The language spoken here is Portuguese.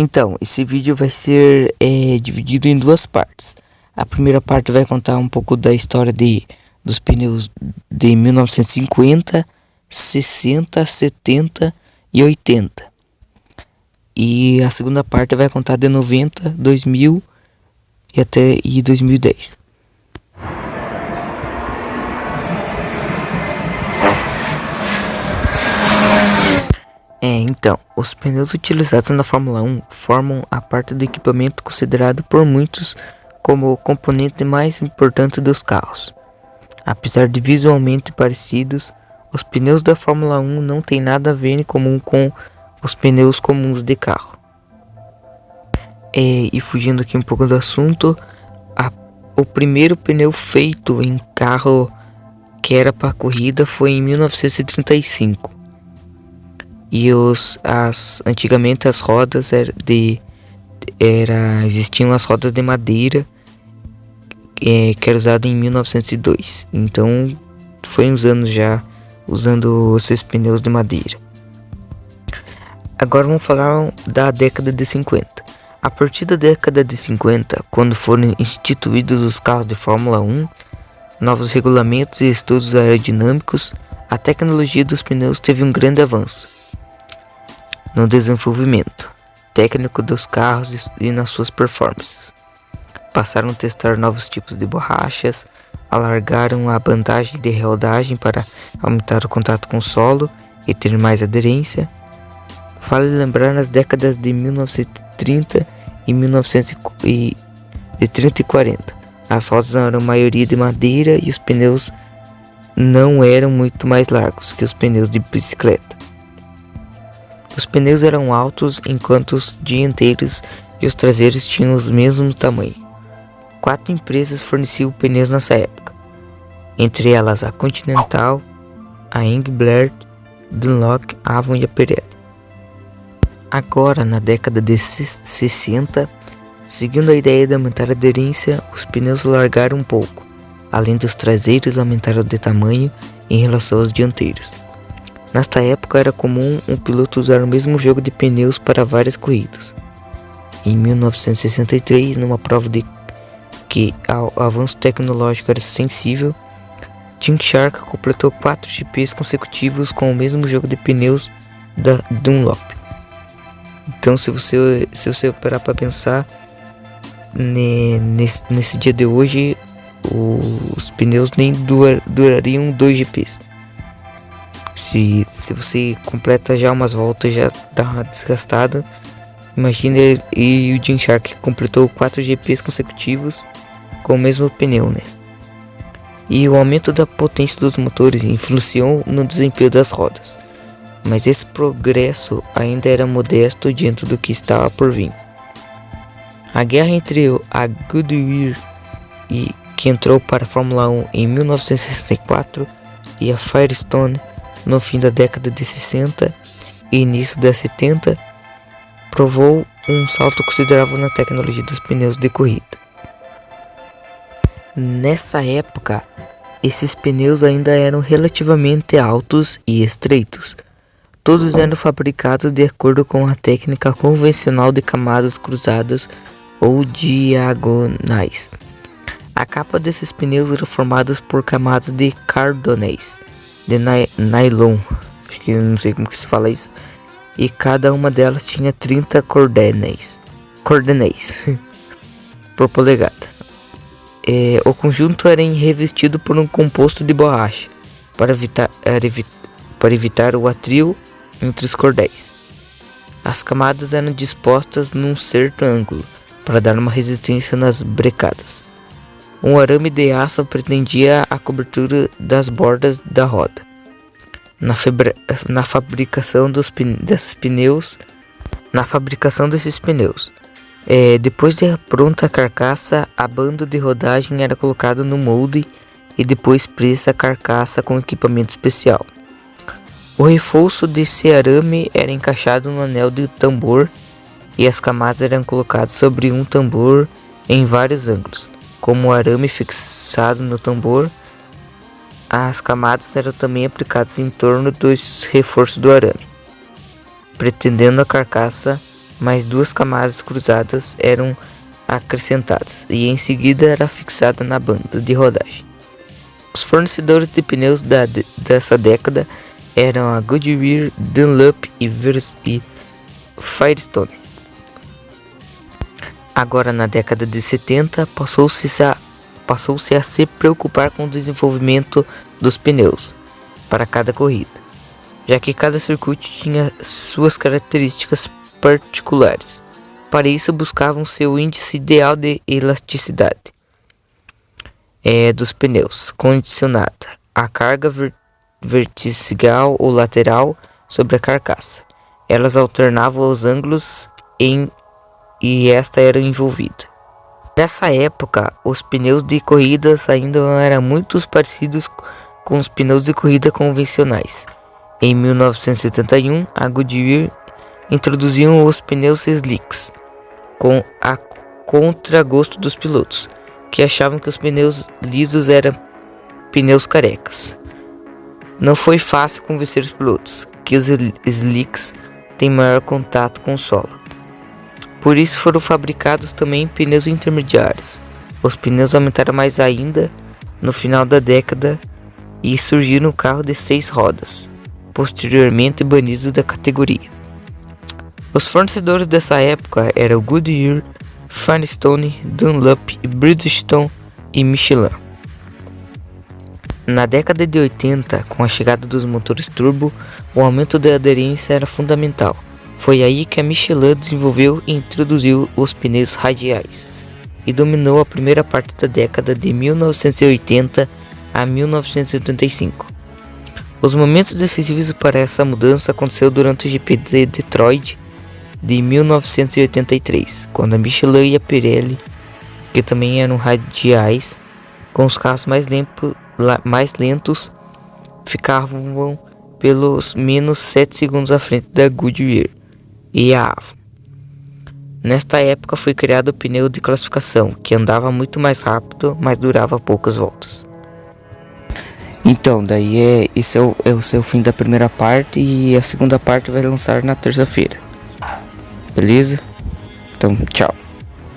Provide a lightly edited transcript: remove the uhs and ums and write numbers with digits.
Então, esse vídeo vai ser dividido em duas partes. A primeira parte vai contar um pouco da história dos pneus de 1950, 60, 70 e 80. E a segunda parte vai contar de 90, 2000 e até 2010. Então, os pneus utilizados na Fórmula 1 formam a parte do equipamento considerado por muitos como o componente mais importante dos carros. Apesar de visualmente parecidos, os pneus da Fórmula 1 não têm nada a ver em comum com os pneus comuns de carro. E fugindo aqui um pouco do assunto, o primeiro pneu feito em carro que era para corrida foi em 1935. E antigamente as rodas existiam as rodas de madeira que era usada em 1902. Então foi uns anos já usando esses pneus de madeira. Agora vamos falar da década de 50. A partir da década de 50, quando foram instituídos os carros de Fórmula 1, novos regulamentos e estudos aerodinâmicos, a tecnologia dos pneus teve um grande avanço no desenvolvimento técnico dos carros e nas suas performances. Passaram a testar novos tipos de borrachas, alargaram a bandagem de rodagem para aumentar o contato com o solo e ter mais aderência. Vale lembrar nas décadas de 1930 e 1930 e 40. As rodas eram a maioria de madeira e os pneus não eram muito mais largos que os pneus de bicicleta. Os pneus eram altos enquanto os dianteiros e os traseiros tinham o mesmo tamanho. 4 empresas forneciam pneus nessa época, entre elas a Continental, a Engelbert, Dunlop, Avon e a Pirelli. Agora, na década de 60, seguindo a ideia de aumentar a aderência, os pneus largaram um pouco, além dos traseiros aumentaram de tamanho em relação aos dianteiros. Nesta época era comum um piloto usar o mesmo jogo de pneus para várias corridas. Em 1963, numa prova de que o avanço tecnológico era sensível, Jim Shark completou 4 GPs consecutivos com o mesmo jogo de pneus da Dunlop. Então, se você parar para pensar, nesse dia de hoje, os pneus nem durariam 2 GPs. Se você completa já umas voltas, já dá uma desgastada. Imagina e o Jim Shark completou 4 GPs consecutivos com o mesmo pneu, né? E o aumento da potência dos motores influenciou no desempenho das rodas, mas esse progresso ainda era modesto diante do que estava por vir. A guerra entre a Goodyear, que entrou para a Fórmula 1 em 1964, e a Firestone no fim da década de 60 e início da 70, provou um salto considerável na tecnologia dos pneus de corrida. Nessa época, esses pneus ainda eram relativamente altos e estreitos. Todos eram fabricados de acordo com a técnica convencional de camadas cruzadas ou diagonais. A capa desses pneus era formada por camadas de cardonês, de nylon, acho que não sei como que se fala isso, e cada uma delas tinha 30 cordenéis por polegada. O conjunto era revestido por um composto de borracha para evitar o atrito entre os cordéis. As camadas eram dispostas num certo ângulo para dar uma resistência nas brecadas. Um arame de aço pretendia a cobertura das bordas da roda. Na fabricação desses pneus, depois de pronta a carcaça, a banda de rodagem era colocada no molde e depois presa a carcaça com equipamento especial. O reforço desse arame era encaixado no anel de tambor e as camadas eram colocadas sobre um tambor em vários ângulos. Como o arame fixado no tambor, as camadas eram também aplicadas em torno dos reforços do arame, pretendendo a carcaça mais 2 camadas cruzadas eram acrescentadas e em seguida era fixada na banda de rodagem. Os fornecedores de pneus dessa década eram a Goodyear, Dunlop e Firestone. Agora, na década de 70, passou-se a se preocupar com o desenvolvimento dos pneus para cada corrida, já que cada circuito tinha suas características particulares. Para isso, buscavam seu índice ideal de elasticidade dos pneus, condicionada à carga vertical ou lateral sobre a carcaça. Elas alternavam os ângulos e esta era envolvida. Nessa época, os pneus de corridas ainda eram muito parecidos com os pneus de corrida convencionais. Em 1971, a Goodyear introduziu os pneus slicks, com a contragosto dos pilotos, que achavam que os pneus lisos eram pneus carecas. Não foi fácil convencer os pilotos que os slicks têm maior contato com o solo. Por isso foram fabricados também pneus intermediários. Os pneus aumentaram mais ainda no final da década e surgiram um carro de 6 rodas, posteriormente banidos da categoria. Os fornecedores dessa época eram Goodyear, Firestone, Dunlop, Bridgestone e Michelin. Na década de 80, com a chegada dos motores turbo, o aumento da aderência era fundamental. Foi aí que a Michelin desenvolveu e introduziu os pneus radiais e dominou a primeira parte da década de 1980 a 1985. Os momentos decisivos para essa mudança aconteceu durante o GP de Detroit de 1983, quando a Michelin e a Pirelli, que também eram radiais, com os carros mais lentos, ficavam pelos menos 7 segundos à frente da Goodyear e a Avon. Nesta época foi criado o pneu de classificação, que andava muito mais rápido, mas durava poucas voltas. Então, daí esse é o seu fim da primeira parte, e a segunda parte vai lançar na terça-feira. Beleza? Então, tchau.